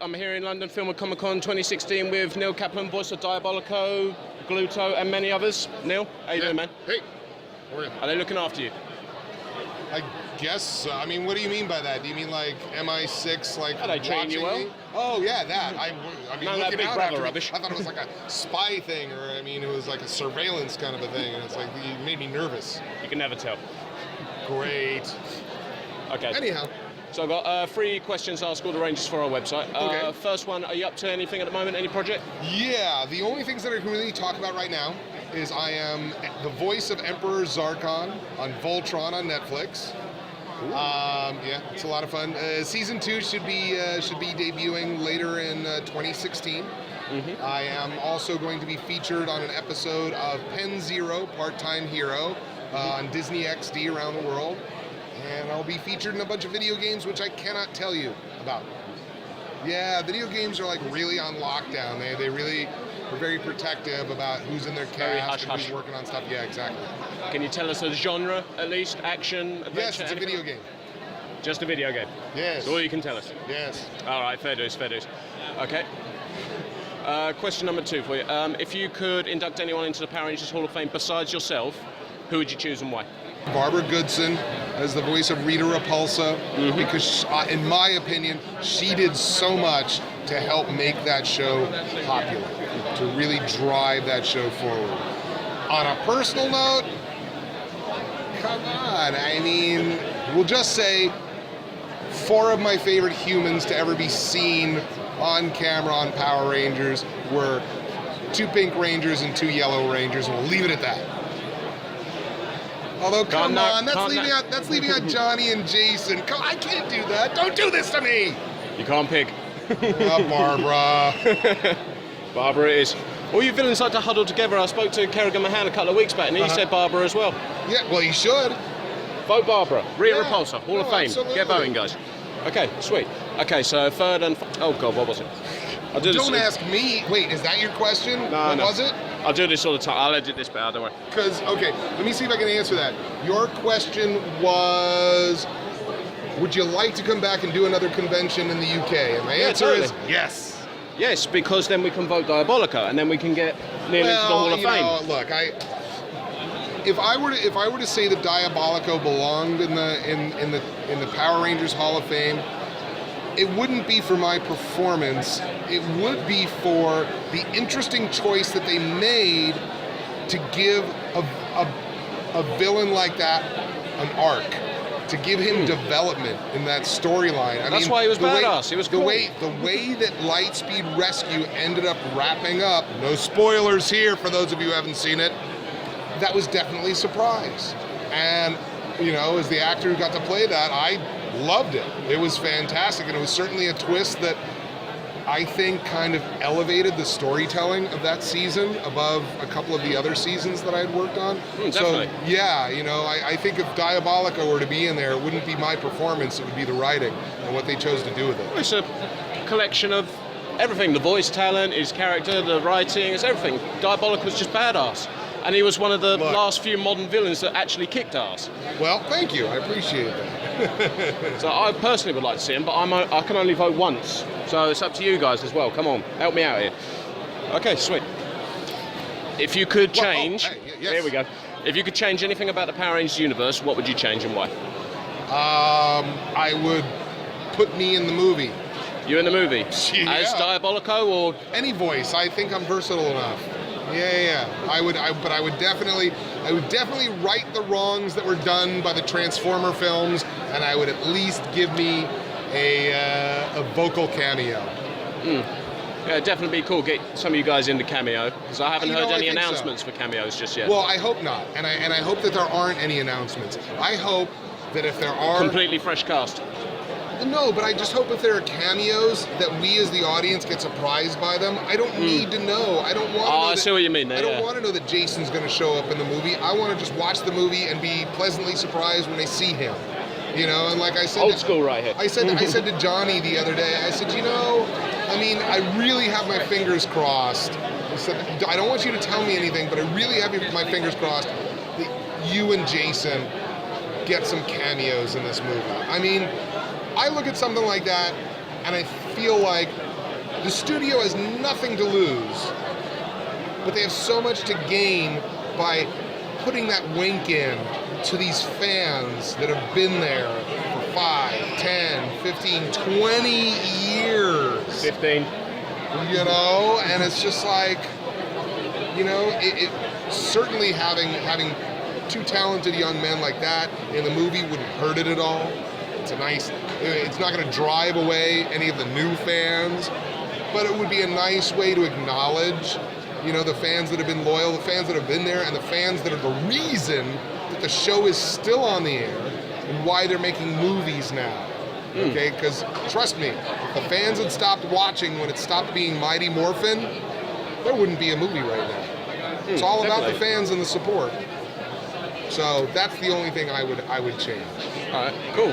I'm here in London, Film and Comic Con 2016 with Neil Kaplan, voice of Diabolico, Gluto, and many others. Neil, how you doing, man? Hey, how are you? Are they looking after you? I guess. I mean, what do you mean by that? Do you mean like MI6, like? Are they training you well? Me? Oh yeah, that. I mean, none of that looking Big out Brother after rubbish. I thought it was like a spy thing, or I mean, it was like a surveillance kind of a thing, and it's like you made me nervous. You can never tell. Great. Okay. Anyhow. So I've got 3 questions to ask all the Rangers for our website. Okay. First one, are you up to anything at the moment? Any project? Yeah, the only things that I can really talk about right now is I am the voice of Emperor Zarkon on Voltron on Netflix. Yeah, it's a lot of fun. Season 2 should be debuting later in 2016. Mm-hmm. I am also going to be featured on an episode of Pen Zero, Part-Time Hero, on Disney XD around the world. And I'll be featured in a bunch of video games, which I cannot tell you about. Yeah, video games are like really on lockdown. They really are very protective about who's in their cast and who's working on stuff. Yeah, exactly. Can you tell us the genre, at least? Action, adventure? Yes, it's a video game. Just a video game? Yes. That's all you can tell us? Yes. All right, fair dues, fair dues. Okay. Question number 2 for you. If you could induct anyone into the Power Rangers Hall of Fame besides yourself, who would you choose and why? Barbara Goodson as the voice of Rita Repulsa, because in my opinion, she did so much to help make that show popular, to really drive that show forward. On a personal note, come on, I mean, we'll just say 4 of my favorite humans to ever be seen on camera on Power Rangers were 2 Pink Rangers and 2 Yellow Rangers, and we'll leave it at that. Although, come on, that's leaving out Johnny and Jason. I can't do that. Don't do this to me. You can't pick. Barbara. Barbara it is. All you villains like to huddle together. I spoke to Kerrigan Mahan a couple of weeks back, and he said Barbara as well. Yeah, well, you should. Vote Barbara. Rita Yeah. Repulsa, Hall of Fame. Absolutely. Get voting, guys. Okay, sweet. Okay, so third and... Oh, God, what was it? Don't ask me. Wait, is that your question? What was it? I'll do this all the time. I'll edit this bit out, don't worry. Because, okay, let me see if I can answer that. Your question was, would you like to come back and do another convention in the UK? And my answer is yes. Yes, because then we can vote Diabolico, and then we can get Neil into the Hall of Fame. Look, if I were to say that Diabolico belonged in the Power Rangers Hall of Fame, it wouldn't be for my performance. It would be for the interesting choice that they made to give a villain like that an arc, to give him development in that storyline. That's why he was badass. He was cool. The way that Lightspeed Rescue ended up wrapping up, no spoilers here for those of you who haven't seen it, that was definitely a surprise. And, you know, as the actor who got to play that, I loved it. It was fantastic, and it was certainly a twist that I think kind of elevated the storytelling of that season above a couple of the other seasons that I had worked on. Definitely. So, yeah, you know, I think if Diabolico were to be in there, it wouldn't be my performance, it would be the writing and what they chose to do with it. It's a collection of everything. The voice talent, his character, the writing, it's everything. Diabolico was just badass. And he was one of the last few modern villains that actually kicked ass. Well, thank you. I appreciate that. So I personally would like to see him, but I can only vote once. So it's up to you guys as well. Come on, help me out here. Okay, sweet. If you could change... yes. Here we go. If you could change anything about the Power Rangers universe, what would you change and why? I would put me in the movie. You in the movie? Yeah. As Diabolico or... Any voice. I think I'm versatile enough. Yeah. I would definitely right the wrongs that were done by the Transformer films, and I would at least give me a vocal cameo. Yeah, it'd definitely be cool. Get some of you guys in the cameo, because I haven't heard any announcements for cameos just yet. Well, I hope not, and I hope that there aren't any announcements. I hope that if there are completely fresh cast. No, but I just hope if there are cameos that we as the audience get surprised by them. I don't need to know. I don't want to know. I see what you mean there. I don't want to know that Jason's going to show up in the movie. I want to just watch the movie and be pleasantly surprised when I see him. You know, and like I said, old school right here. I said to Johnny the other day, I said, you know, I mean, I really have my fingers crossed. I said, I don't want you to tell me anything, but I really have my fingers crossed that you and Jason get some cameos in this movie. I mean, I look at something like that, and I feel like the studio has nothing to lose, but they have so much to gain by putting that wink in to these fans that have been there for 5, 10, 15, 20 years. 15. You know, and it's just like, you know, it certainly having two talented young men like that in the movie wouldn't hurt it at all. It's not going to drive away any of the new fans, but it would be a nice way to acknowledge, you know, the fans that have been loyal, the fans that have been there, and the fans that are the reason that the show is still on the air and why they're making movies now. Okay, because trust me, if the fans had stopped watching when it stopped being Mighty Morphin, there wouldn't be a movie right now. It's all about the fans and the support. So that's the only thing I would change. All right, cool.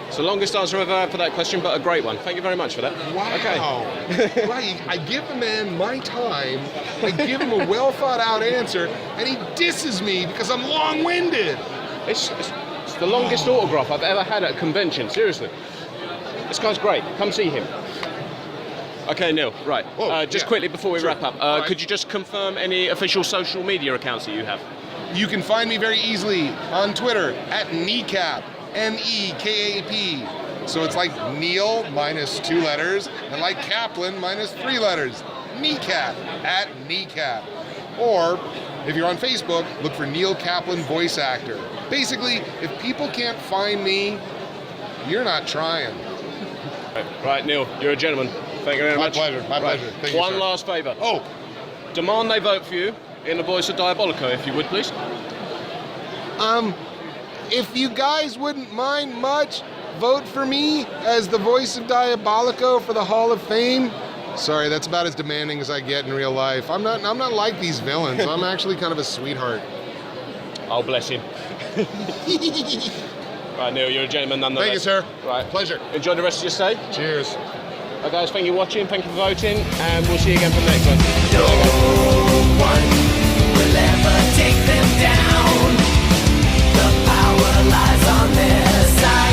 It's the longest answer I've ever had for that question, but a great one. Thank you very much for that. Wow. Okay. Right. I give the man my time, I give him a well thought out answer, and he disses me because I'm long-winded. It's the longest autograph I've ever had at a convention, seriously. This guy's great. Come see him. Okay, Neil, right. Whoa, just quickly before we wrap up, right. could you just confirm any official social media accounts that you have? You can find me very easily on Twitter at Kneecap, N-E-K-A-P. So it's like Neil minus 2 letters, and like Kaplan minus 3 letters. Kneecap, at Kneecap. Or, if you're on Facebook, look for Neil Kaplan Voice Actor. Basically, if people can't find me, you're not trying. Right, Neil, you're a gentleman. Thank you very much. My pleasure. Thank you, One sir. last favour. Oh, Demand they vote for you in the voice of Diabolico, if you would, please. if you guys wouldn't mind much, vote for me as the voice of Diabolico for the Hall of Fame. Sorry, that's about as demanding as I get in real life. I'm not like these villains. I'm actually kind of a sweetheart. Oh, bless him. Right, Neil, you're a gentleman nonetheless. Thank you, sir. Right. Pleasure. Enjoy the rest of your stay. Cheers. Right, guys, thank you for watching, thank you for voting, and we'll see you again for the next one. No one will ever take them down. The power lies on their side.